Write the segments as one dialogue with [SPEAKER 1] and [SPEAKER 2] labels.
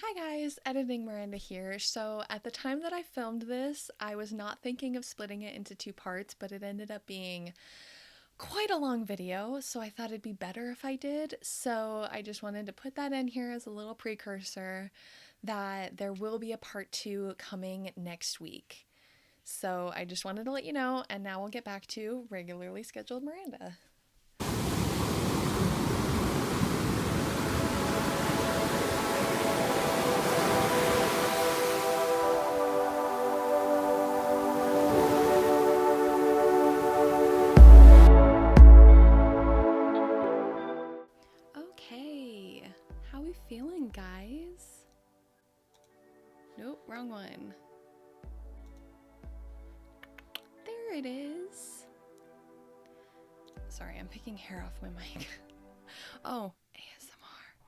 [SPEAKER 1] Hi guys, Editing Miranda here. So at the time that I filmed this, I was not thinking of splitting it into two parts, but it ended up being quite a long video, so I thought it'd be better if I did. So I just wanted to put that in here as a little precursor that there will be a part 2 coming next week. So I just wanted to let you know, and now we'll get back to regularly scheduled Miranda. Okay, how we feeling, guys? Nope, wrong one. There it is. Sorry, I'm picking hair off my mic. Oh, ASMR.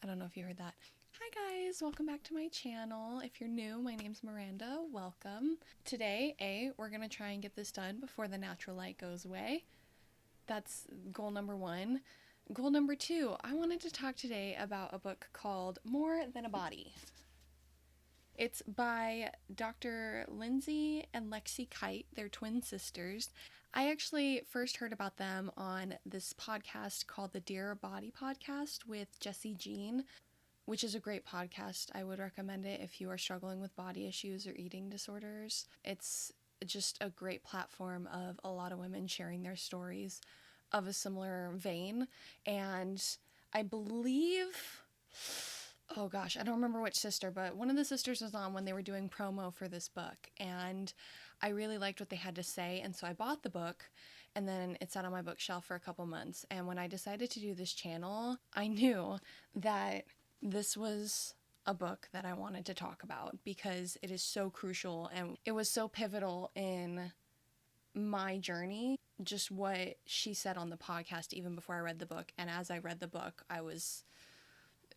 [SPEAKER 1] I don't know if you heard that. Hi guys, welcome back to my channel. If you're new, my name's Miranda. Welcome. Today, we're gonna try and get this done before the natural light goes away. That's goal number 1. Goal number 2, I wanted to talk today about a book called More Than a Body. It's by Dr. Lindsay and Lexie Kite. They're twin sisters. I actually first heard about them on this podcast called the Dear Body Podcast with Jessi Jean, which is a great podcast. I would recommend it if you are struggling with body issues or eating disorders. It's just a great platform of a lot of women sharing their stories of a similar vein. And I believe, oh gosh, I don't remember which sister, but one of the sisters was on when they were doing promo for this book, and I really liked what they had to say, and so I bought the book, and then it sat on my bookshelf for a couple months. And when I decided to do this channel, I knew that this was a book that I wanted to talk about because it is so crucial and it was so pivotal in my journey. Just what she said on the podcast even before I read the book, and as I read the book,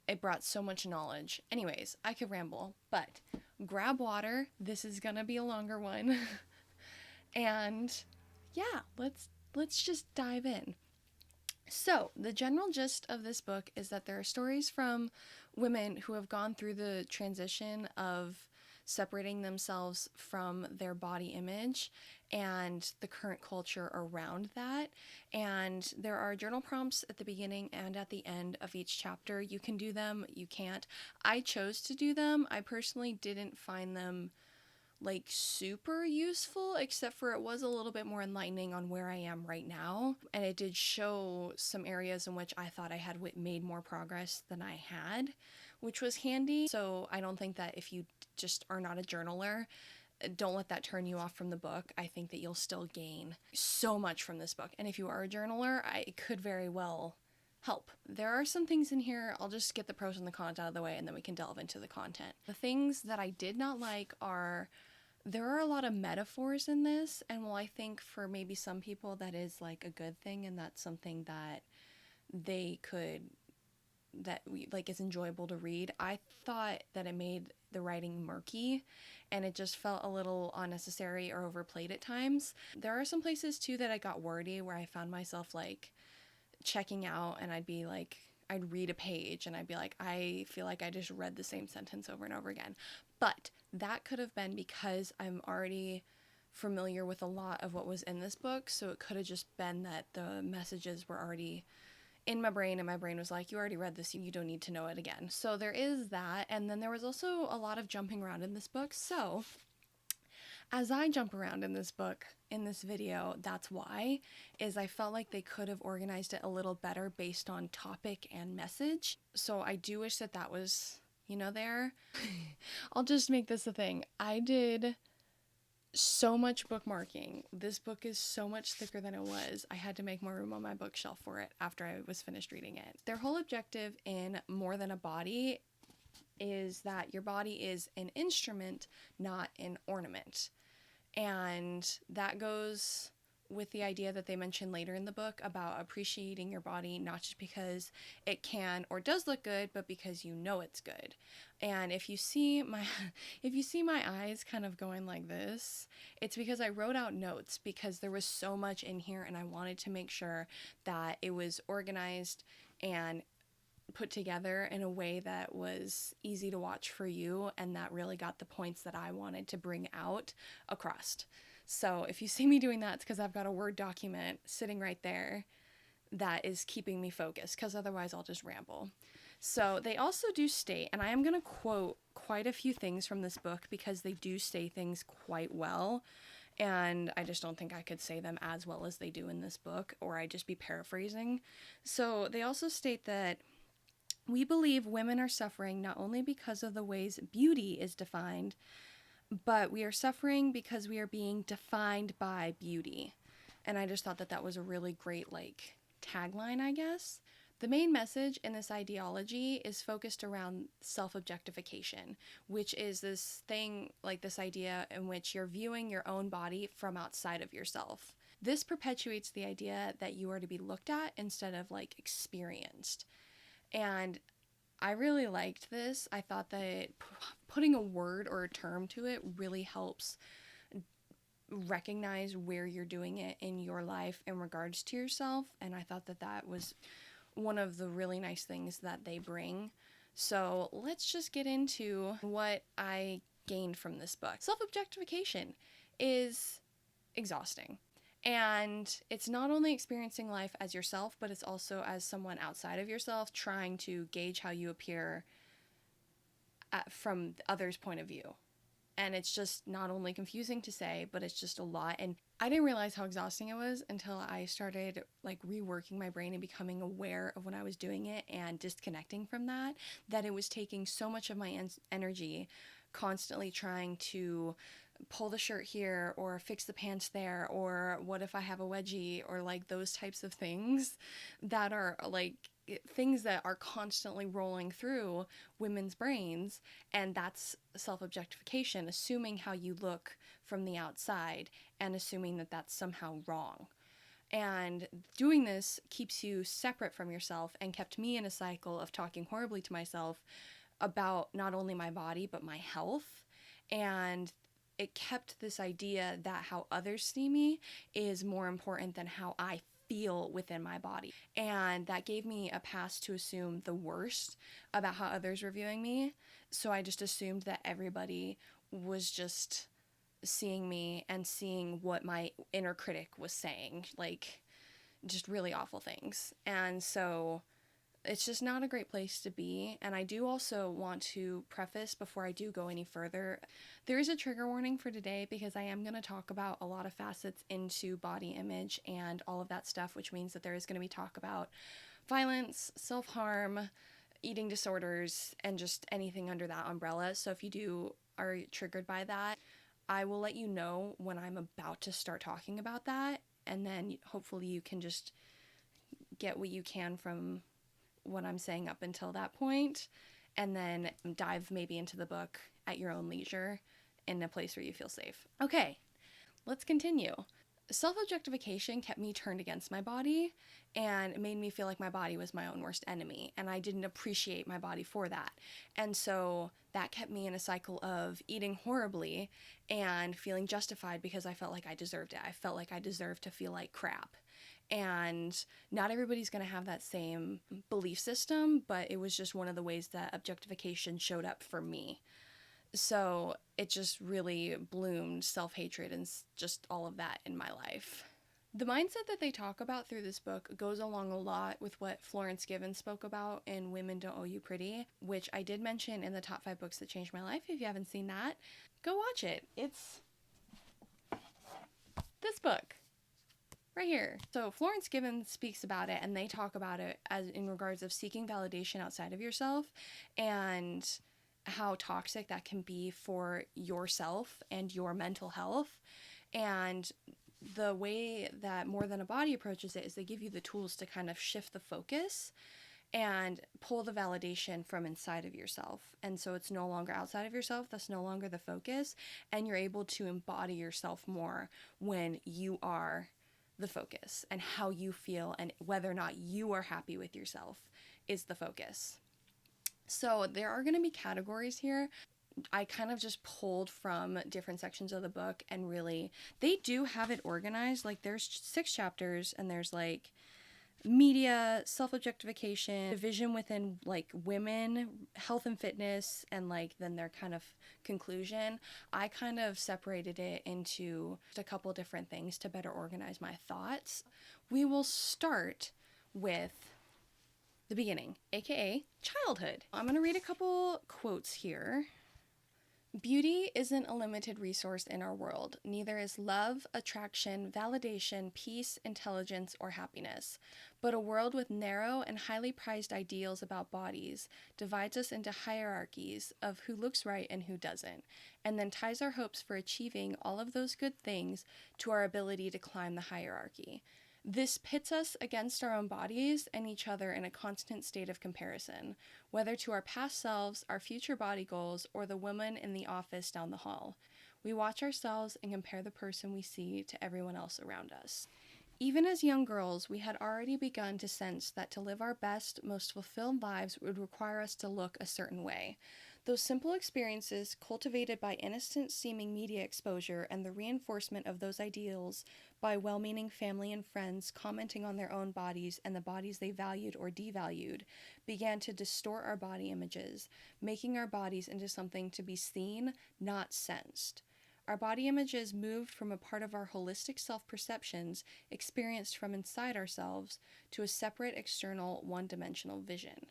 [SPEAKER 1] it brought so much knowledge. Anyways, I could ramble, but grab water. This is gonna be a longer one. And yeah, let's just dive in. So, the general gist of this book is that there are stories from women who have gone through the transition of separating themselves from their body image and the current culture around that. And there are journal prompts at the beginning and at the end of each chapter. You can do them, you can't. I chose to do them. I personally didn't find them like super useful, except for it was a little bit more enlightening on where I am right now, and it did show some areas in which I thought I had made more progress than I had, which was handy. So I don't think that if you just are not a journaler, don't let that turn you off from the book. I think that you'll still gain so much from this book, and if you are a journaler, it could very well help. There are some things in here, I'll just get the pros and the cons out of the way and then we can delve into the content. The things that I did not like are there are a lot of metaphors in this, and while I think for maybe some people that is like a good thing and that's something that is enjoyable to read, I thought that it made the writing murky and it just felt a little unnecessary or overplayed at times. There are some places too that I got wordy where I found myself like checking out, and I'd read a page and I'd be like, I feel like I just read the same sentence over and over again. But that could have been because I'm already familiar with a lot of what was in this book, so it could have just been that the messages were already in my brain, and my brain was like, you already read this, you don't need to know it again. So there is that, and then there was also a lot of jumping around in this book. So as I jump around in this book, in this video, that's why, is I felt like they could have organized it a little better based on topic and message. So I do wish that that was, there. I'll just make this a thing. I did so much bookmarking. This book is so much thicker than it was. I had to make more room on my bookshelf for it after I was finished reading it. Their whole objective in More Than a Body is that your body is an instrument, not an ornament. And that goes with the idea that they mention later in the book about appreciating your body, not just because it can or does look good, but because you know it's good. And if you see my eyes kind of going like this, it's because I wrote out notes because there was so much in here and I wanted to make sure that it was organized and put together in a way that was easy to watch for you and that really got the points that I wanted to bring out across. So if you see me doing that, it's because I've got a Word document sitting right there that is keeping me focused, because otherwise I'll just ramble. So they also do state, and I am going to quote quite a few things from this book because they do say things quite well, and I just don't think I could say them as well as they do in this book, or I'd just be paraphrasing. So they also state that we believe women are suffering not only because of the ways beauty is defined, but we are suffering because we are being defined by beauty. And I just thought that that was a really great, like, tagline, I guess. The main message in this ideology is focused around self-objectification, which is this thing, like this idea in which you're viewing your own body from outside of yourself. This perpetuates the idea that you are to be looked at instead of, like, experienced. And I really liked this. I thought that putting a word or a term to it really helps recognize where you're doing it in your life in regards to yourself. And I thought that that was one of the really nice things that they bring. So let's just get into what I gained from this book. Self-objectification is exhausting. And it's not only experiencing life as yourself, but it's also as someone outside of yourself, trying to gauge how you appear from others' point of view. And it's just not only confusing to say, but it's just a lot. And I didn't realize how exhausting it was until I started, like, reworking my brain and becoming aware of when I was doing it and disconnecting from that it was taking so much of my energy, constantly trying to pull the shirt here or fix the pants there, or what if I have a wedgie, or like those types of things that are like things that are constantly rolling through women's brains. And that's self-objectification, assuming how you look from the outside and assuming that that's somehow wrong. And doing this keeps you separate from yourself and kept me in a cycle of talking horribly to myself about not only my body but my health. And it kept this idea that how others see me is more important than how I feel within my body. And that gave me a pass to assume the worst about how others were viewing me. So I just assumed that everybody was just seeing me and seeing what my inner critic was saying, like just really awful things. And so it's just not a great place to be. And I do also want to preface, before I do go any further, there is a trigger warning for today because I am going to talk about a lot of facets into body image and all of that stuff, which means that there is going to be talk about violence, self-harm, eating disorders, and just anything under that umbrella. So if you are triggered by that, I will let you know when I'm about to start talking about that, and then hopefully you can just get what you can from what I'm saying up until that point, and then dive maybe into the book at your own leisure in a place where you feel safe. Okay, let's continue. Self-objectification kept me turned against my body and made me feel like my body was my own worst enemy, and I didn't appreciate my body for that. And so that kept me in a cycle of eating horribly and feeling justified because I felt like I deserved it. I felt like I deserved to feel like crap. And not everybody's going to have that same belief system, but it was just one of the ways that objectification showed up for me. So it just really bloomed self-hatred and just all of that in my life. The mindset that they talk about through this book goes along a lot with what Florence spoke about in Women Don't Owe You Pretty, which I did mention in the top 5 books that changed my life. If you haven't seen that, go watch it. It's this book right here. So Florence speaks about it, and they talk about it as in regards of seeking validation outside of yourself and how toxic that can be for yourself and your mental health. And the way that More Than a Body approaches it is they give you the tools to kind of shift the focus and pull the validation from inside of yourself. And so it's no longer outside of yourself, that's no longer the focus, and you're able to embody yourself more when you are the focus, and how you feel and whether or not you are happy with yourself is the focus. So there are going to be categories here. I kind of just pulled from different sections of the book, and really they do have it organized. Like there's 6 chapters and there's like media, self-objectification, division within like women, health and fitness, and like then their kind of conclusion, I kind of separated it into a couple different things to better organize my thoughts. We will start with the beginning, aka childhood. I'm going to read a couple quotes here. Beauty isn't a limited resource in our world. Neither is love, attraction, validation, peace, intelligence, or happiness. But a world with narrow and highly prized ideals about bodies divides us into hierarchies of who looks right and who doesn't, and then ties our hopes for achieving all of those good things to our ability to climb the hierarchy. This pits us against our own bodies and each other in a constant state of comparison, whether to our past selves, our future body goals, or the woman in the office down the hall. We watch ourselves and compare the person we see to everyone else around us. Even as young girls, we had already begun to sense that to live our best, most fulfilled lives would require us to look a certain way. Those simple experiences, cultivated by innocent-seeming media exposure and the reinforcement of those ideals by well-meaning family and friends commenting on their own bodies and the bodies they valued or devalued, began to distort our body images, making our bodies into something to be seen, not sensed. Our body images moved from a part of our holistic self-perceptions experienced from inside ourselves to a separate external one-dimensional vision.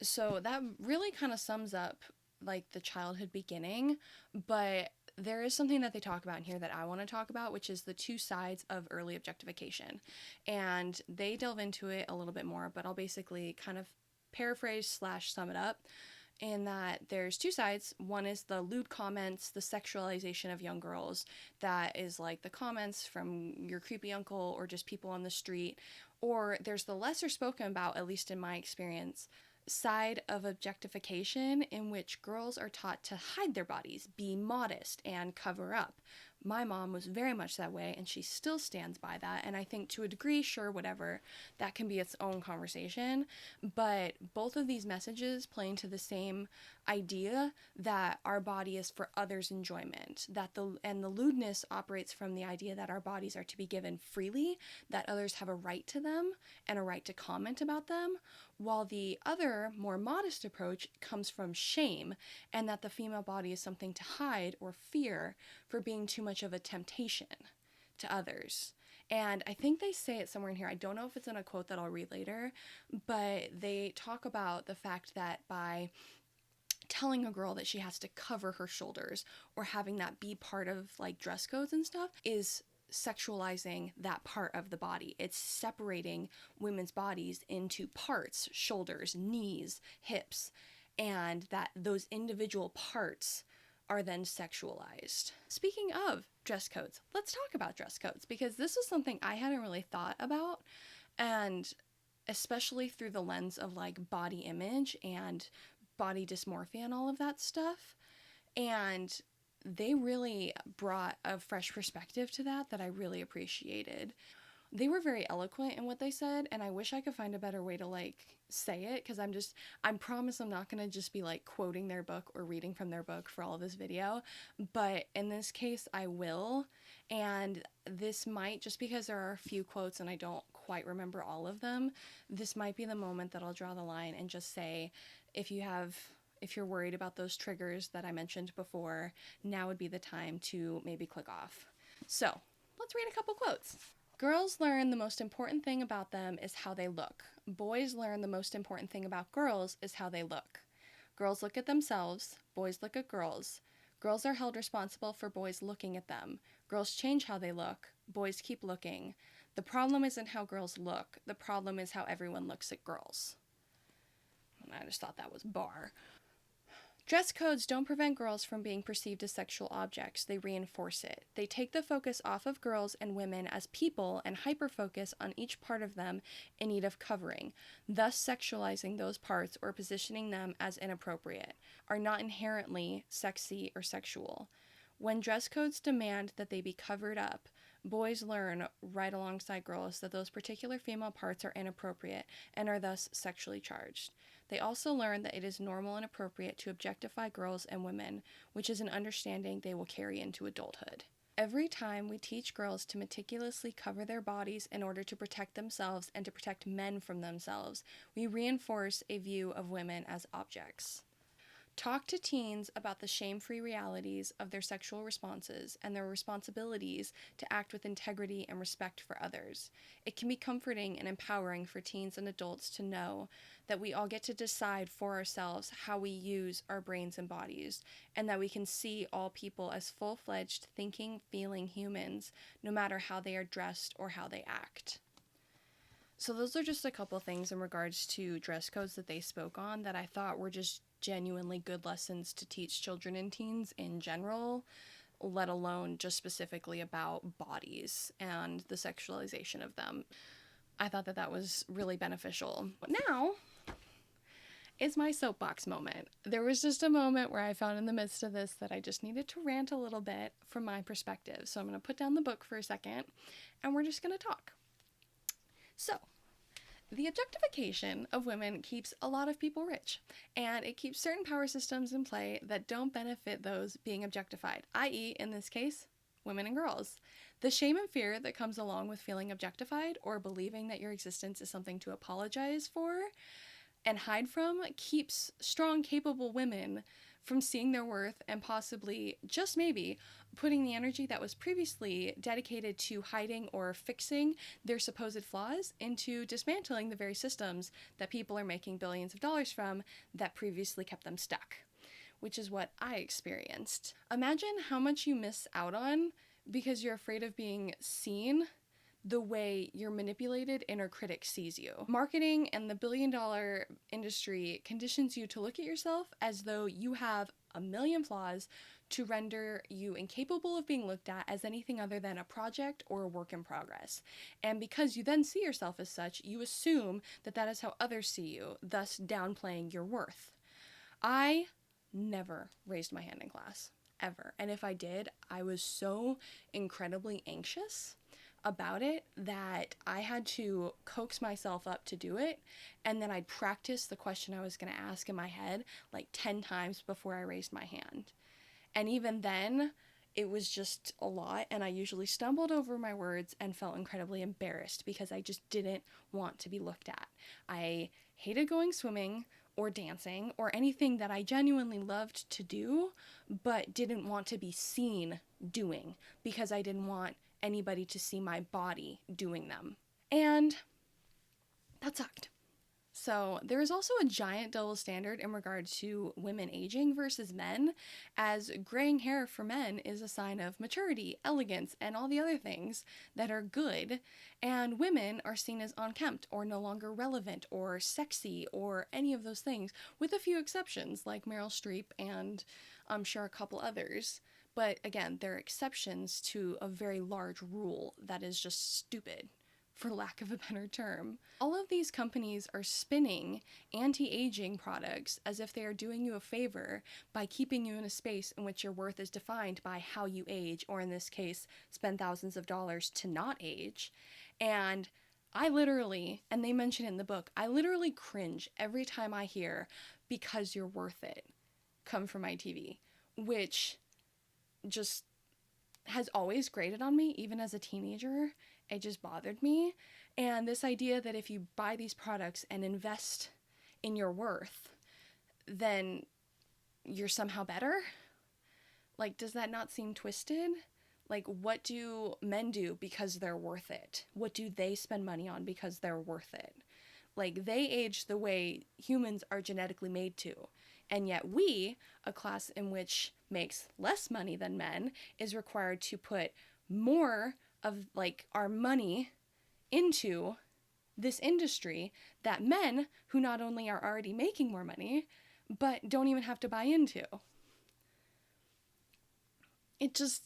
[SPEAKER 1] So that really kind of sums up like the childhood beginning, but there is something that they talk about in here that I want to talk about, which is the two sides of early objectification. And they delve into it a little bit more, but I'll basically kind of paraphrase / sum it up in that there's two sides. One is the lewd comments, the sexualization of young girls. That is like the comments from your creepy uncle or just people on the street. Or there's the lesser spoken about, at least in my experience, side of objectification in which girls are taught to hide their bodies, be modest, and cover up. My mom was very much that way, and she still stands by that, and I think to a degree, sure, whatever, that can be its own conversation, but both of these messages play into the same idea that our body is for others' enjoyment, that the lewdness operates from the idea that our bodies are to be given freely, that others have a right to them, and a right to comment about them, while the other, more modest approach comes from shame, and that the female body is something to hide or fear for being too much of a temptation to others. And I think they say it somewhere in here. I don't know if it's in a quote that I'll read later, but they talk about the fact that by telling a girl that she has to cover her shoulders or having that be part of like dress codes and stuff is sexualizing that part of the body. It's separating women's bodies into parts, shoulders, knees, hips, and that those individual parts are then sexualized. Speaking of dress codes, let's talk about dress codes, because this is something I hadn't really thought about, and especially through the lens of like body image and body dysmorphia and all of that stuff. And they really brought a fresh perspective to that I really appreciated. They were very eloquent in what they said, and I wish I could find a better way to like say it, because I promise I'm not going to just be like quoting their book or reading from their book for all of this video, but in this case I will. And this might, just because there are a few quotes and I don't quite remember all of them, this might be the moment that I'll draw the line and just say, if you're worried about those triggers that I mentioned before, now would be the time to maybe click off. So let's read a couple quotes. Girls learn the most important thing about them is how they look. Boys learn the most important thing about girls is how they look. Girls look at themselves. Boys look at girls. Girls are held responsible for boys looking at them. Girls change how they look. Boys keep looking. The problem isn't how girls look. The problem is how everyone looks at girls. And I just thought that was bar. Dress codes don't prevent girls from being perceived as sexual objects. They reinforce it. They take the focus off of girls and women as people and hyper-focus on each part of them in need of covering, thus sexualizing those parts or positioning them as inappropriate, are not inherently sexy or sexual. When dress codes demand that they be covered up, boys learn, right alongside girls, that those particular female parts are inappropriate and are thus sexually charged. They also learn that it is normal and appropriate to objectify girls and women, which is an understanding they will carry into adulthood. Every time we teach girls to meticulously cover their bodies in order to protect themselves and to protect men from themselves, we reinforce a view of women as objects. Talk to teens about the shame-free realities of their sexual responses and their responsibilities to act with integrity and respect for others. It can be comforting and empowering for teens and adults to know that we all get to decide for ourselves how we use our brains and bodies, and that we can see all people as full-fledged, thinking, feeling humans, no matter how they are dressed or how they act. So those are just a couple things in regards to dress codes that they spoke on that I thought were just genuinely good lessons to teach children and teens in general, let alone just specifically about bodies and the sexualization of them. I thought that that was really beneficial. But now is my soapbox moment. There was just a moment where I found in the midst of this that I just needed to rant a little bit from my perspective. So I'm going to put down the book for a second and we're just going to talk. So, the objectification of women keeps a lot of people rich, and it keeps certain power systems in play that don't benefit those being objectified, i.e., in this case, women and girls. The shame and fear that comes along with feeling objectified or believing that your existence is something to apologize for and hide from keeps strong, capable women from seeing their worth and possibly, just maybe, putting the energy that was previously dedicated to hiding or fixing their supposed flaws into dismantling the very systems that people are making billions of dollars from that previously kept them stuck, which is what I experienced. Imagine how much you miss out on because you're afraid of being seen the way your manipulated inner critic sees you. Marketing and the billion-dollar industry conditions you to look at yourself as though you have a million flaws to render you incapable of being looked at as anything other than a project or a work in progress. And because you then see yourself as such, you assume that that is how others see you, thus downplaying your worth. I never raised my hand in class, ever. And if I did, I was so incredibly anxious about it that I had to coax myself up to do it, and then I'd practice the question I was going to ask in my head like 10 times before I raised my hand. And even then, it was just a lot, and I usually stumbled over my words and felt incredibly embarrassed because I just didn't want to be looked at. I hated going swimming or dancing or anything that I genuinely loved to do but didn't want to be seen doing because I didn't want anybody to see my body doing them. And that sucked. So there is also a giant double standard in regard to women aging versus men, as graying hair for men is a sign of maturity, elegance, and all the other things that are good, and women are seen as unkempt or no longer relevant or sexy or any of those things, with a few exceptions like Meryl Streep and I'm sure a couple others. But again, they're exceptions to a very large rule that is just stupid, for lack of a better term. All of these companies are spinning anti-aging products as if they are doing you a favor by keeping you in a space in which your worth is defined by how you age, or in this case, spend thousands of dollars to not age. And I literally, and they mention it in the book, I literally cringe every time I hear "because you're worth it" come from my TV, which just has always grated on me, even as a teenager. It just bothered me. And this idea that if you buy these products and invest in your worth, then you're somehow better? Like, does that not seem twisted? Like, what do men do because they're worth it? What do they spend money on because they're worth it? Like, they age the way humans are genetically made to. And yet we, a class in which makes less money than men, is required to put more of like our money into this industry that men, who not only are already making more money, but don't even have to buy into. It just,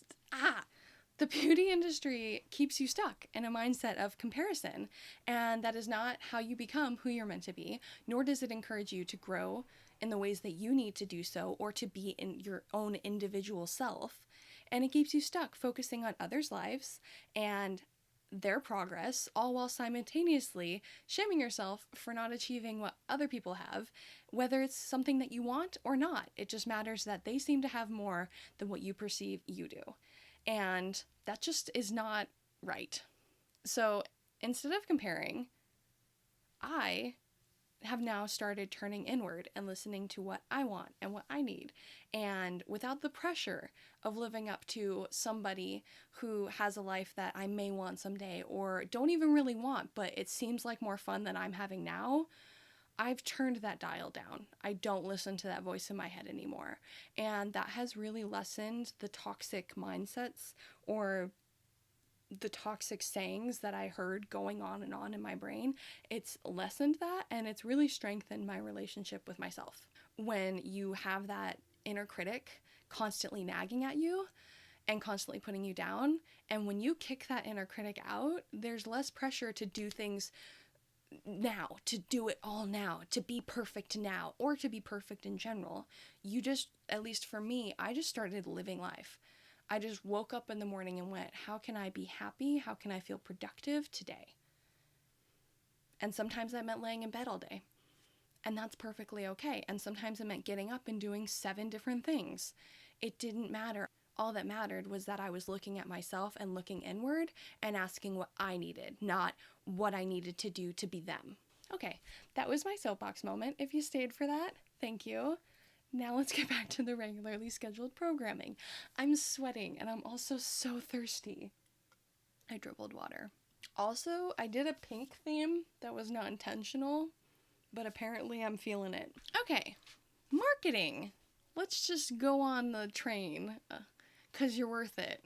[SPEAKER 1] the beauty industry keeps you stuck in a mindset of comparison, and that is not how you become who you're meant to be, nor does it encourage you to grow in the ways that you need to do so, or to be in your own individual self. And it keeps you stuck focusing on others' lives and their progress, all while simultaneously shaming yourself for not achieving what other people have, whether it's something that you want or not. It just matters that they seem to have more than what you perceive you do. And that just is not right. So instead of comparing, I have now started turning inward and listening to what I want and what I need. And without the pressure of living up to somebody who has a life that I may want someday or don't even really want, but it seems like more fun than I'm having now, I've turned that dial down. I don't listen to that voice in my head anymore. And that has really lessened the toxic mindsets or the toxic sayings that I heard going on and on in my brain. It's lessened that, and it's really strengthened my relationship with myself. When you have that inner critic constantly nagging at you and constantly putting you down, and when you kick that inner critic out, there's less pressure to do things now, to do it all now, to be perfect now, or to be perfect in general. You just, at least for me, I just started living life. I just woke up in the morning and went, how can I be happy? How can I feel productive today? And sometimes that meant laying in bed all day. And that's perfectly okay. And sometimes it meant getting up and doing 7 different things. It didn't matter. All that mattered was that I was looking at myself and looking inward and asking what I needed, not what I needed to do to be them. Okay, that was my soapbox moment. If you stayed for that, thank you. Now let's get back to the regularly scheduled programming. I'm sweating and I'm also so thirsty. I dribbled water. Also, I did a pink theme that was not intentional, but apparently I'm feeling it. Okay, marketing. Let's just go on the train, 'cause you're worth it.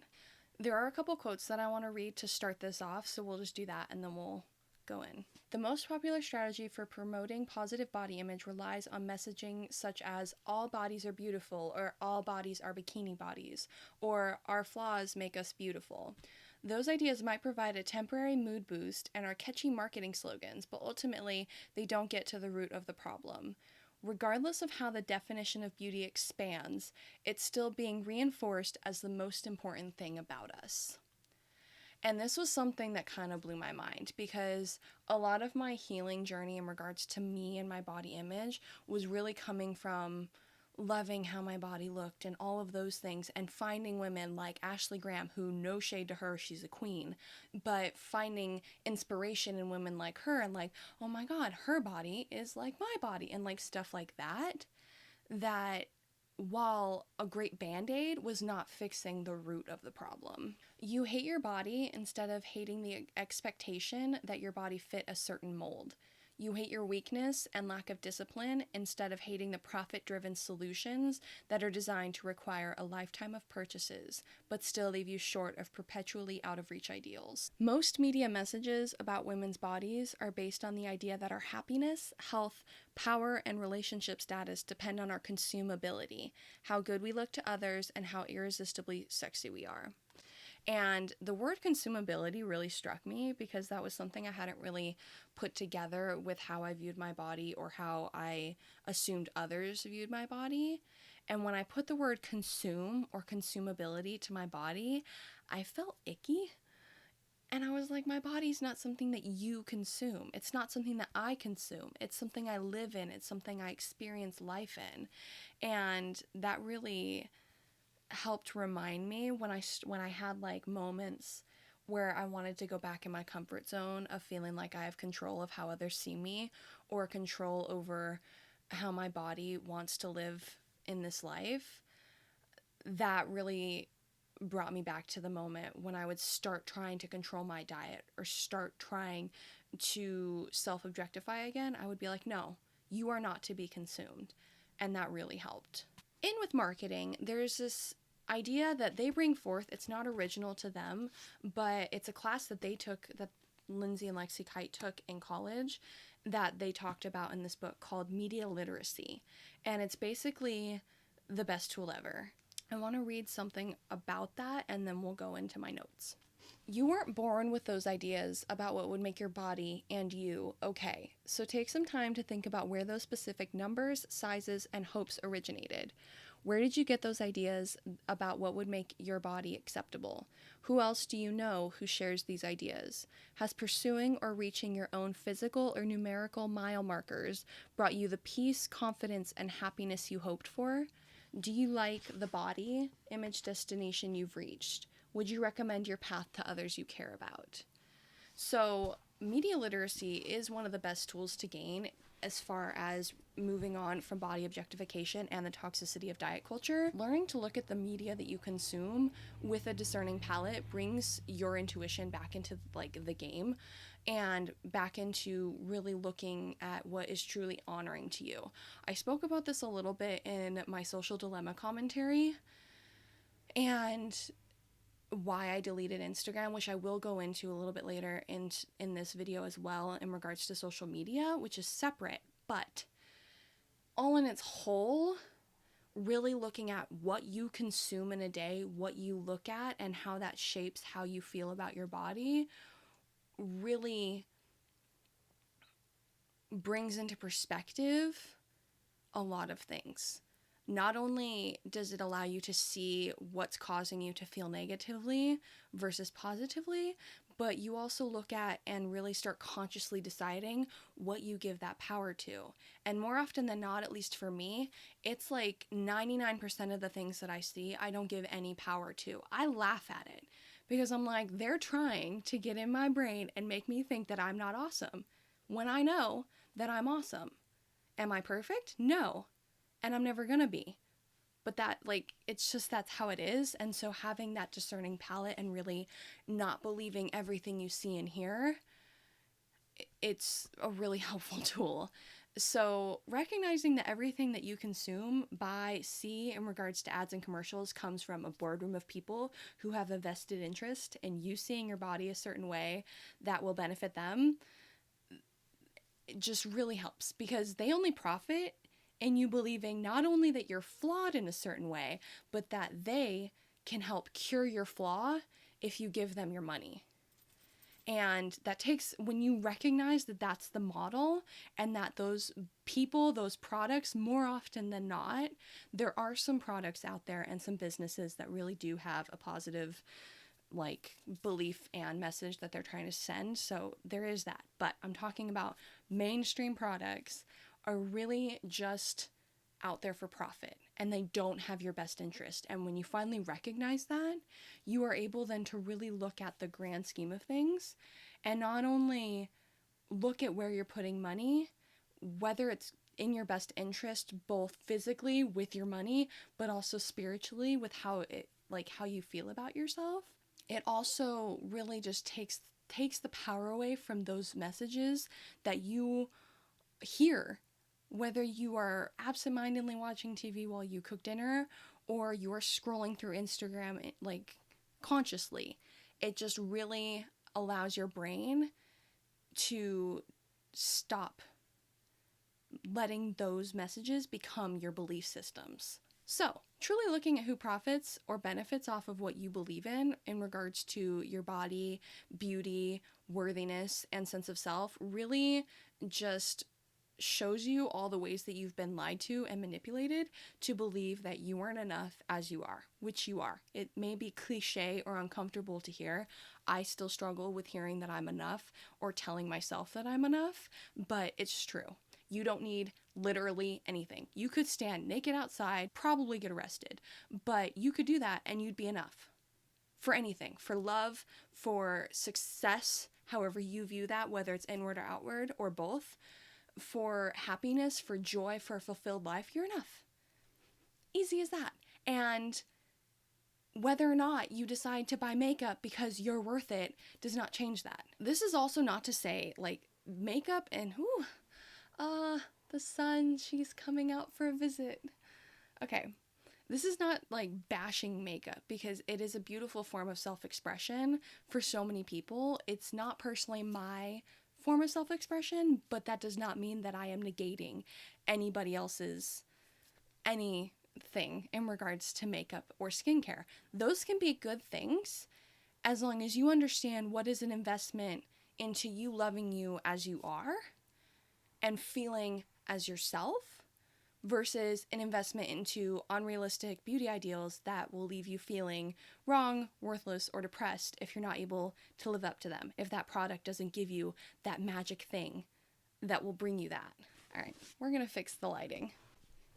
[SPEAKER 1] There are a couple quotes that I want to read to start this off, so we'll just do that and then we'll go in. The most popular strategy for promoting positive body image relies on messaging such as all bodies are beautiful, or all bodies are bikini bodies, or our flaws make us beautiful. Those ideas might provide a temporary mood boost and are catchy marketing slogans, but ultimately they don't get to the root of the problem. Regardless of how the definition of beauty expands, it's still being reinforced as the most important thing about us. And this was something that kind of blew my mind, because a lot of my healing journey in regards to me and my body image was really coming from loving how my body looked and all of those things, and finding women like Ashley Graham, who, no shade to her, she's a queen, but finding inspiration in women like her and like, oh my god, her body is like my body, and like stuff like that, that while a great band-aid was not fixing the root of the problem. You hate your body instead of hating the expectation that your body fit a certain mold. You hate your weakness and lack of discipline instead of hating the profit-driven solutions that are designed to require a lifetime of purchases, but still leave you short of perpetually out-of-reach ideals. Most media messages about women's bodies are based on the idea that our happiness, health, power, and relationship status depend on our consumability, how good we look to others, and how irresistibly sexy we are. And the word consumability really struck me, because that was something I hadn't really put together with how I viewed my body or how I assumed others viewed my body. And when I put the word consume or consumability to my body, I felt icky. And I was like, my body's not something that you consume. It's not something that I consume. It's something I live in. It's something I experience life in. And that really helped remind me when I had like moments where I wanted to go back in my comfort zone of feeling like I have control of how others see me, or control over how my body wants to live in this life. That really brought me back to the moment when I would start trying to control my diet or start trying to self-objectify again. I would be like, no, you are not to be consumed. And that really helped. In with marketing, there's this idea that they bring forth. It's not original to them, but it's a class that they took, that Lindsay and Lexie Kite took in college, that they talked about in this book called Media Literacy. And it's basically the best tool ever. I want to read something about that, and then we'll go into my notes. You weren't born with those ideas about what would make your body and you okay, so take some time to think about where those specific numbers, sizes, and hopes originated. Where did you get those ideas about what would make your body acceptable? Who else do you know who shares these ideas? Has pursuing or reaching your own physical or numerical mile markers brought you the peace, confidence, and happiness you hoped for? Do you like the body image destination you've reached? Would you recommend your path to others you care about? So, media literacy is one of the best tools to gain as far as moving on from body objectification and the toxicity of diet culture. Learning to look at the media that you consume with a discerning palate brings your intuition back into like the game and back into really looking at what is truly honoring to you. I spoke about this a little bit in my social dilemma commentary and why I deleted Instagram, which I will go into a little bit later in this video as well in regards to social media, which is separate, but all in its whole, really looking at what you consume in a day, what you look at, and how that shapes how you feel about your body really brings into perspective a lot of things. Not only does it allow you to see what's causing you to feel negatively versus positively, but you also look at and really start consciously deciding what you give that power to. And more often than not, at least for me, it's like 99% of the things that I see, I don't give any power to. I laugh at it because I'm like, they're trying to get in my brain and make me think that I'm not awesome when I know that I'm awesome. Am I perfect? No. And I'm never gonna be. But that, like, it's just that's how it is. And so having that discerning palate and really not believing everything you see and hear, it's a really helpful tool. So recognizing that everything that you consume, buy, see in regards to ads and commercials comes from a boardroom of people who have a vested interest in you seeing your body a certain way that will benefit them, it just really helps because they only profit in you believing not only that you're flawed in a certain way, but that they can help cure your flaw if you give them your money. And that takes, when you recognize that that's the model and that those people, those products, more often than not, there are some products out there and some businesses that really do have a positive like belief and message that they're trying to send. So there is that. But I'm talking about mainstream products are really just out there for profit and they don't have your best interest. And when you finally recognize that, you are able then to really look at the grand scheme of things and not only look at where you're putting money, whether it's in your best interest, both physically with your money, but also spiritually with how you feel about yourself. It also really just takes the power away from those messages that you hear, whether you are absentmindedly watching TV while you cook dinner or you're scrolling through Instagram like consciously. It just really allows your brain to stop letting those messages become your belief systems. So, truly looking at who profits or benefits off of what you believe in regards to your body, beauty, worthiness, and sense of self really just shows you all the ways that you've been lied to and manipulated to believe that you aren't enough as you are, which you are. It may be cliche or uncomfortable to hear. I still struggle with hearing that I'm enough or telling myself that I'm enough, but it's true. You don't need literally anything. You could stand naked outside, probably get arrested, but you could do that and you'd be enough for anything, for love, for success, however you view that, whether it's inward or outward or both, for happiness, for joy, for a fulfilled life, you're enough. Easy as that. And whether or not you decide to buy makeup because you're worth it does not change that. This is also not to say like makeup and the sun, she's coming out for a visit. Okay, this is not like bashing makeup because it is a beautiful form of self-expression for so many people. It's not personally my form of self-expression, but that does not mean that I am negating anybody else's anything in regards to makeup or skincare. Those can be good things as long as you understand what is an investment into you loving you as you are and feeling as yourself versus an investment into unrealistic beauty ideals that will leave you feeling wrong, worthless, or depressed if you're not able to live up to them, if that product doesn't give you that magic thing that will bring you that. All right, we're gonna fix the lighting.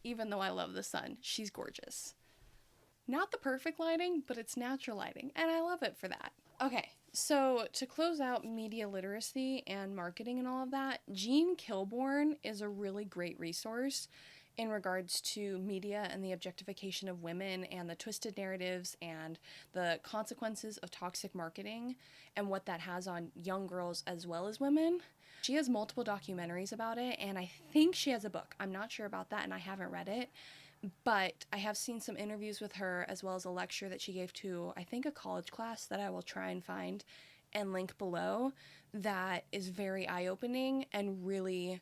[SPEAKER 1] Even though I love the sun, she's gorgeous. Not the perfect lighting, but it's natural lighting, and I love it for that. Okay, so to close out media literacy and marketing and all of that, Jean Kilbourne is a really great resource in regards to media and the objectification of women and the twisted narratives and the consequences of toxic marketing and what that has on young girls as well as women. She has multiple documentaries about it, and I think she has a book. I'm not sure about that, and I haven't read it, but I have seen some interviews with her as well as a lecture that she gave to, I think, a college class that I will try and find and link below, that is very eye-opening and really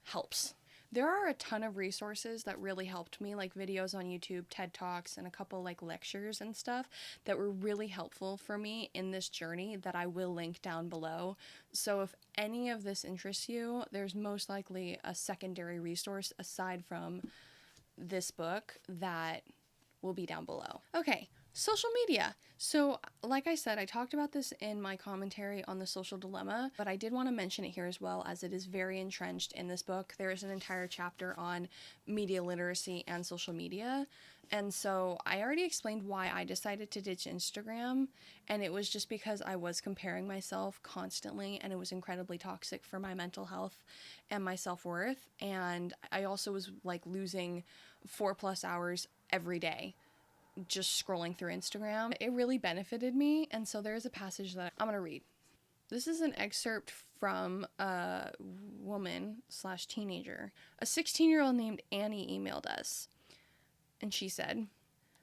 [SPEAKER 1] helps. There are a ton of resources that really helped me, like videos on YouTube, TED Talks, and a couple like lectures and stuff that were really helpful for me in this journey that I will link down below. So if any of this interests you, there's most likely a secondary resource aside from this book that will be down below. Okay, social media. So like I said, I talked about this in my commentary on the social dilemma, but I did want to mention it here as well, as it is very entrenched in this book. There is an entire chapter on media literacy and social media. And so I already explained why I decided to ditch Instagram, and it was just because I was comparing myself constantly, and it was incredibly toxic for my mental health and my self-worth. And I also was like losing 4+ hours every day just scrolling through Instagram. It really benefited me, and so there's a passage that I'm gonna read. This is an excerpt from a woman/teenager. A 16-year-old named Annie emailed us, and she said,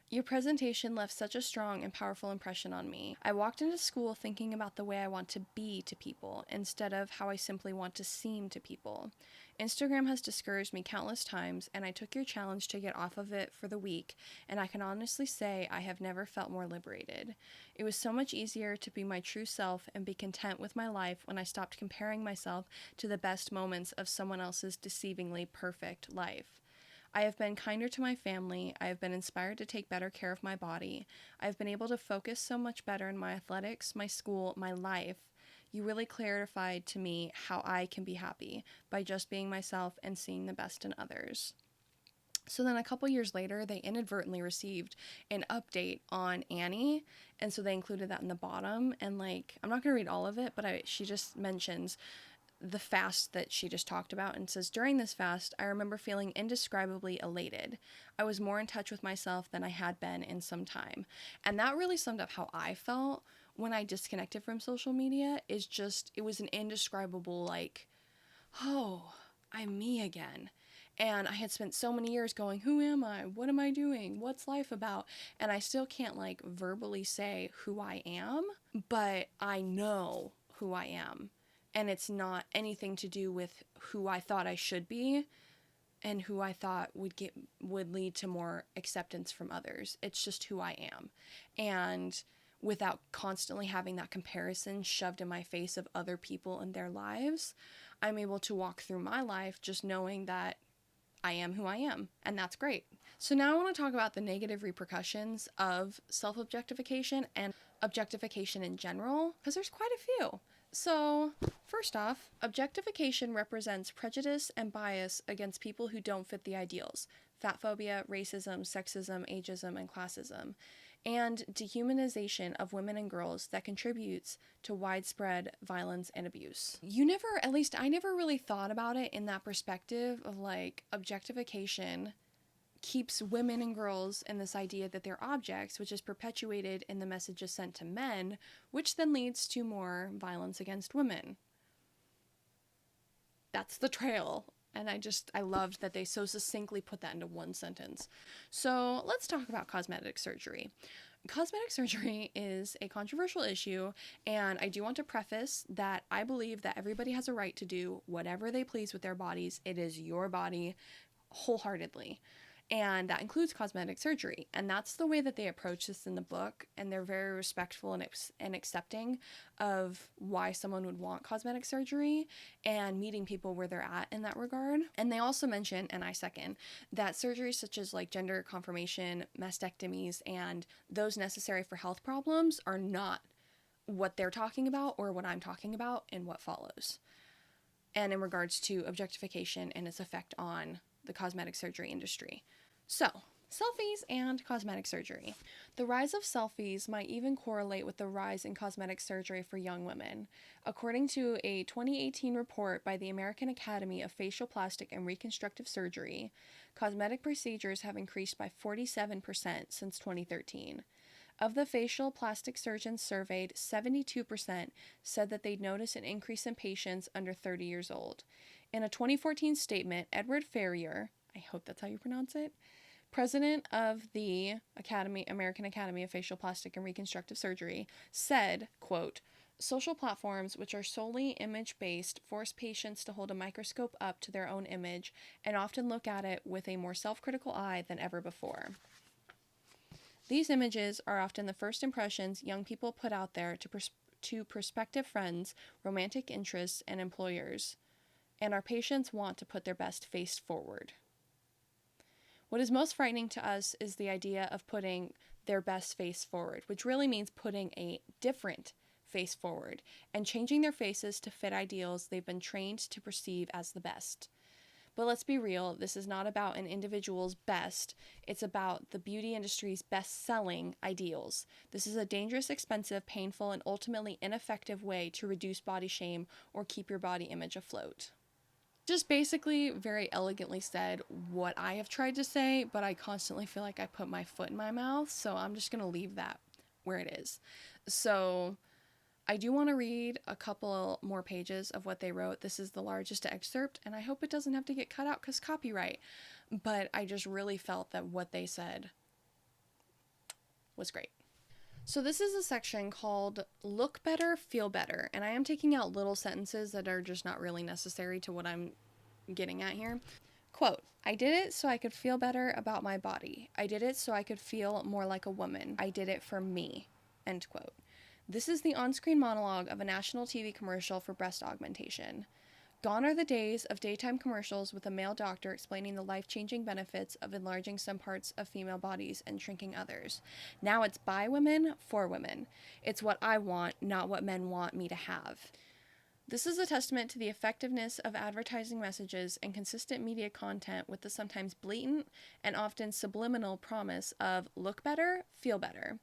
[SPEAKER 1] "Your presentation left such a strong and powerful impression on me. I walked into school thinking about the way I want to be to people instead of how I simply want to seem to people. Instagram has discouraged me countless times, and I took your challenge to get off of it for the week, and I can honestly say I have never felt more liberated. It was so much easier to be my true self and be content with my life when I stopped comparing myself to the best moments of someone else's deceivingly perfect life. I have been kinder to my family. I have been inspired to take better care of my body. I have been able to focus so much better in my athletics, my school, my life. You really clarified to me how I can be happy by just being myself and seeing the best in others." So then a couple years later, they inadvertently received an update on Annie, and so they included that in the bottom. And like, I'm not going to read all of it, but she just mentions the fast that she just talked about, and says, "During this fast, I remember feeling indescribably elated. I was more in touch with myself than I had been in some time." And that really summed up how I felt when I disconnected from social media. Is just, it was an indescribable, like, oh, I'm me again. And I had spent so many years going, who am I? What am I doing? What's life about? And I still can't like verbally say who I am, but I know who I am. And it's not anything to do with who I thought I should be and who I thought would lead to more acceptance from others. It's just who I am. And without constantly having that comparison shoved in my face of other people and their lives, I'm able to walk through my life just knowing that I am who I am, and that's great. So now I want to talk about the negative repercussions of self-objectification and objectification in general, because there's quite a few. So, first off, objectification represents prejudice and bias against people who don't fit the ideals: fat phobia, racism, sexism, ageism, and classism, and dehumanization of women and girls that contributes to widespread violence and abuse. At least I never really thought about it in that perspective of like, objectification keeps women and girls in this idea that they're objects, which is perpetuated in the messages sent to men, which then leads to more violence against women. That's the trail. And I loved that they so succinctly put that into one sentence. So let's talk about cosmetic surgery. Cosmetic surgery is a controversial issue, and I do want to preface that I believe that everybody has a right to do whatever they please with their bodies. It is your body wholeheartedly. And that includes cosmetic surgery. And that's the way that they approach this in the book. And they're very respectful and accepting of why someone would want cosmetic surgery and meeting people where they're at in that regard. And they also mention, and I second, that surgeries such as like gender confirmation, mastectomies, and those necessary for health problems are not what they're talking about or what I'm talking about in what follows. And in regards to objectification and its effect on the cosmetic surgery industry. So, Selfies and cosmetic surgery. The rise of selfies might even correlate with the rise in cosmetic surgery for young women. According to a 2018 report by the American Academy of Facial Plastic and Reconstructive Surgery, cosmetic procedures have increased by 47% since 2013. Of the facial plastic surgeons surveyed, 72% said that they'd noticed an increase in patients under 30 years old. In a 2014 statement, Edward Ferrier, I hope that's how you pronounce it, president of the American Academy of Facial Plastic and Reconstructive Surgery, said, quote, "Social platforms, which are solely image-based, force patients to hold a microscope up to their own image and often look at it with a more self-critical eye than ever before. These images are often the first impressions young people put out there to prospective friends, romantic interests, and employers, and our patients want to put their best face forward. What is most frightening to us is the idea of putting their best face forward, which really means putting a different face forward and changing their faces to fit ideals they've been trained to perceive as the best. But let's be real, this is not about an individual's best, it's about the beauty industry's best-selling ideals. This is a dangerous, expensive, painful, and ultimately ineffective way to reduce body shame or keep your body image afloat." Just basically very elegantly said what I have tried to say, but I constantly feel like I put my foot in my mouth, so I'm just going to leave that where it is. So I do want to read a couple more pages of what they wrote. This is the largest excerpt, and I hope it doesn't have to get cut out because copyright, but I just really felt that what they said was great. So this is a section called Look Better, Feel Better, and I am taking out little sentences that are just not really necessary to what I'm getting at here. Quote, "I did it so I could feel better about my body. I did it so I could feel more like a woman. I did it for me." End quote. This is the on-screen monologue of a national TV commercial for breast augmentation. Gone are the days of daytime commercials with a male doctor explaining the life-changing benefits of enlarging some parts of female bodies and shrinking others. Now it's by women, for women. It's what I want, not what men want me to have. This is a testament to the effectiveness of advertising messages and consistent media content with the sometimes blatant and often subliminal promise of look better, feel better.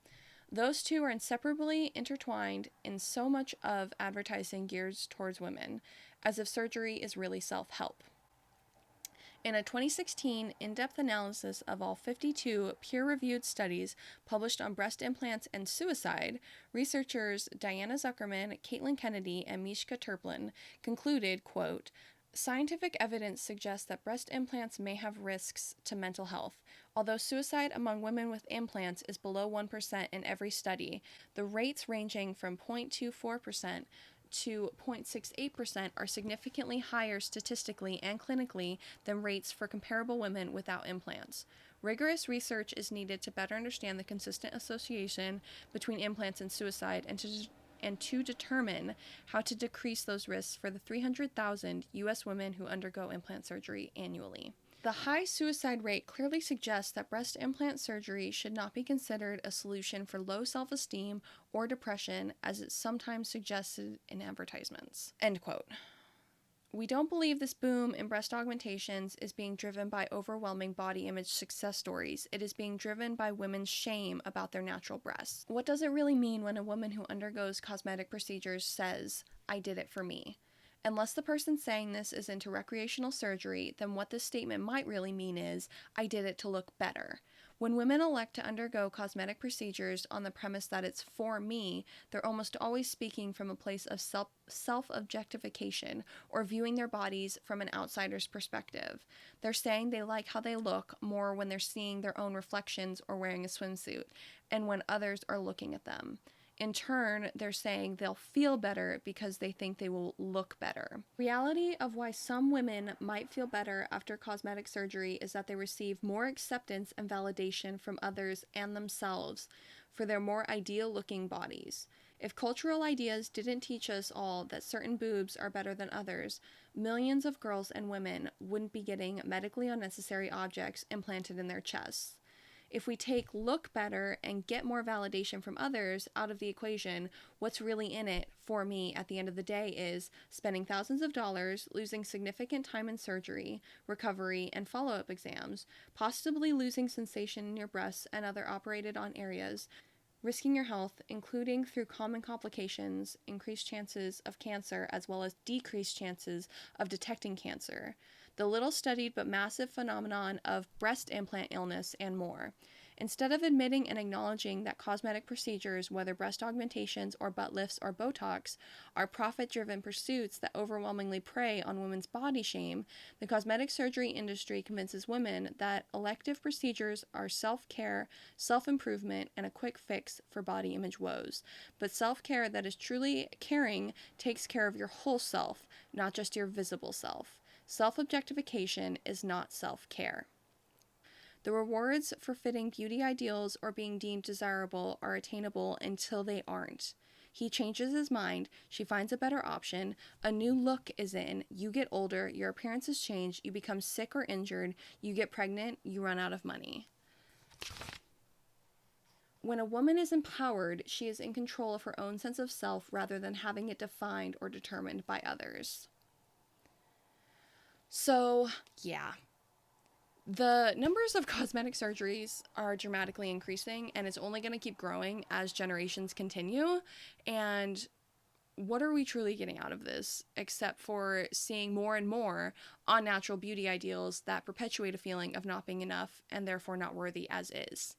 [SPEAKER 1] Those two are inseparably intertwined in so much of advertising geared towards women, as if surgery is really self-help. In a 2016 in-depth analysis of all 52 peer-reviewed studies published on breast implants and suicide, researchers Diana Zuckerman, Caitlin Kennedy, and Mishka Turplin concluded, quote, "Scientific evidence suggests that breast implants may have risks to mental health. Although suicide among women with implants is below 1% in every study, the rates ranging from 0.24% to 0.68% are significantly higher statistically and clinically than rates for comparable women without implants. Rigorous research is needed to better understand the consistent association between implants and suicide and to determine how to decrease those risks for the 300,000 U.S. women who undergo implant surgery annually." The high suicide rate clearly suggests that breast implant surgery should not be considered a solution for low self-esteem or depression, as it's sometimes suggested in advertisements. End quote. We don't believe this boom in breast augmentations is being driven by overwhelming body image success stories. It is being driven by women's shame about their natural breasts. What does it really mean when a woman who undergoes cosmetic procedures says, "I did it for me"? Unless the person saying this is into recreational surgery, then what this statement might really mean is, "I did it to look better." When women elect to undergo cosmetic procedures on the premise that it's for me, they're almost always speaking from a place of self-objectification or viewing their bodies from an outsider's perspective. They're saying they like how they look more when they're seeing their own reflections or wearing a swimsuit, and when others are looking at them. In turn, they're saying they'll feel better because they think they will look better. Reality of why some women might feel better after cosmetic surgery is that they receive more acceptance and validation from others and themselves for their more ideal-looking bodies. If cultural ideas didn't teach us all that certain boobs are better than others, millions of girls and women wouldn't be getting medically unnecessary objects implanted in their chests. If we take look better and get more validation from others out of the equation, what's really in it for me at the end of the day is spending thousands of dollars, losing significant time in surgery, recovery, and follow-up exams, possibly losing sensation in your breasts and other operated on areas, risking your health, including through common complications, increased chances of cancer, as well as decreased chances of detecting cancer, the little studied but massive phenomenon of breast implant illness, and more. Instead of admitting and acknowledging that cosmetic procedures, whether breast augmentations or butt lifts or Botox, are profit-driven pursuits that overwhelmingly prey on women's body shame, the cosmetic surgery industry convinces women that elective procedures are self-care, self-improvement, and a quick fix for body image woes. But self-care that is truly caring takes care of your whole self, not just your visible self. Self-objectification is not self-care. The rewards for fitting beauty ideals or being deemed desirable are attainable until they aren't. He changes his mind, she finds a better option, a new look is in, you get older, your appearance has changed, you become sick or injured, you get pregnant, you run out of money. When a woman is empowered, she is in control of her own sense of self rather than having it defined or determined by others. So, yeah. The numbers of cosmetic surgeries are dramatically increasing, and it's only going to keep growing as generations continue. And what are we truly getting out of this, except for seeing more and more unnatural beauty ideals that perpetuate a feeling of not being enough and therefore not worthy as is?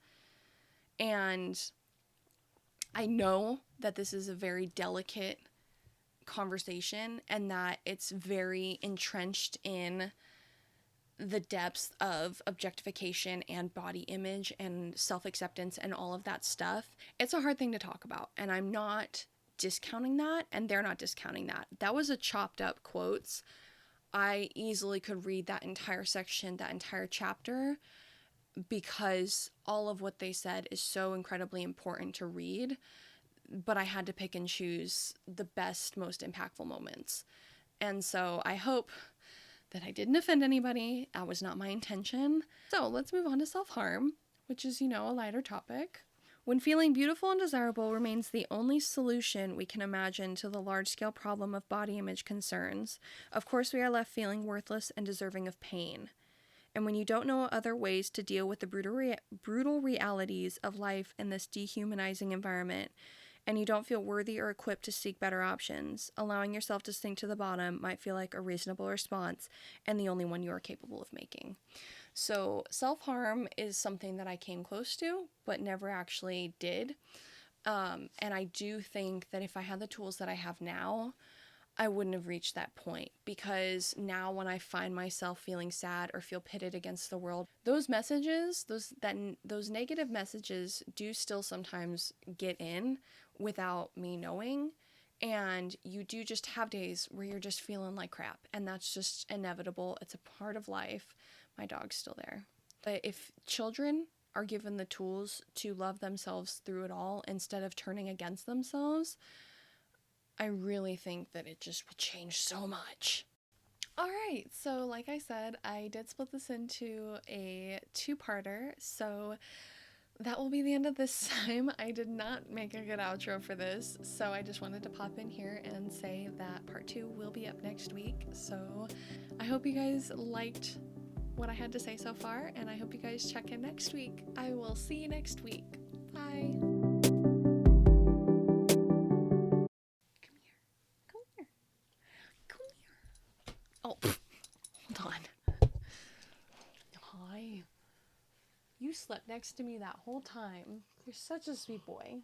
[SPEAKER 1] And I know that this is a very delicate conversation and that it's very entrenched in the depths of objectification and body image and self-acceptance and all of that stuff. It's a hard thing to talk about, and I'm not discounting that, and they're not discounting that. That was a chopped up quotes. I easily could read that entire section, that entire chapter, because all of what they said is so incredibly important to read, but I had to pick and choose the best, most impactful moments. And so I hope that I didn't offend anybody. That was not my intention. So let's move on to self-harm, which is, a lighter topic. When feeling beautiful and desirable remains the only solution we can imagine to the large-scale problem of body image concerns, of course we are left feeling worthless and deserving of pain. And when you don't know other ways to deal with the brutal realities of life in this dehumanizing environment, and you don't feel worthy or equipped to seek better options, allowing yourself to sink to the bottom might feel like a reasonable response and the only one you are capable of making. So self-harm is something that I came close to, but never actually did. And I do think that if I had the tools that I have now, I wouldn't have reached that point, because now when I find myself feeling sad or feel pitted against the world, those messages, those negative messages do still sometimes get in without me knowing, and you do just have days where you're just feeling like crap, and that's just inevitable. It's a part of life. My dog's still there. But if children are given the tools to love themselves through it all instead of turning against themselves, I really think that it just will change so much. Alright, so like I said, I did split this into a two-parter, so that will be the end of this time. I did not make a good outro for this, so I just wanted to pop in here and say that part 2 will be up next week. So I hope you guys liked what I had to say so far, and I hope you guys check in next week. I will see you next week. Bye! Oh, hold on. Hi. You slept next to me that whole time. You're such a sweet boy.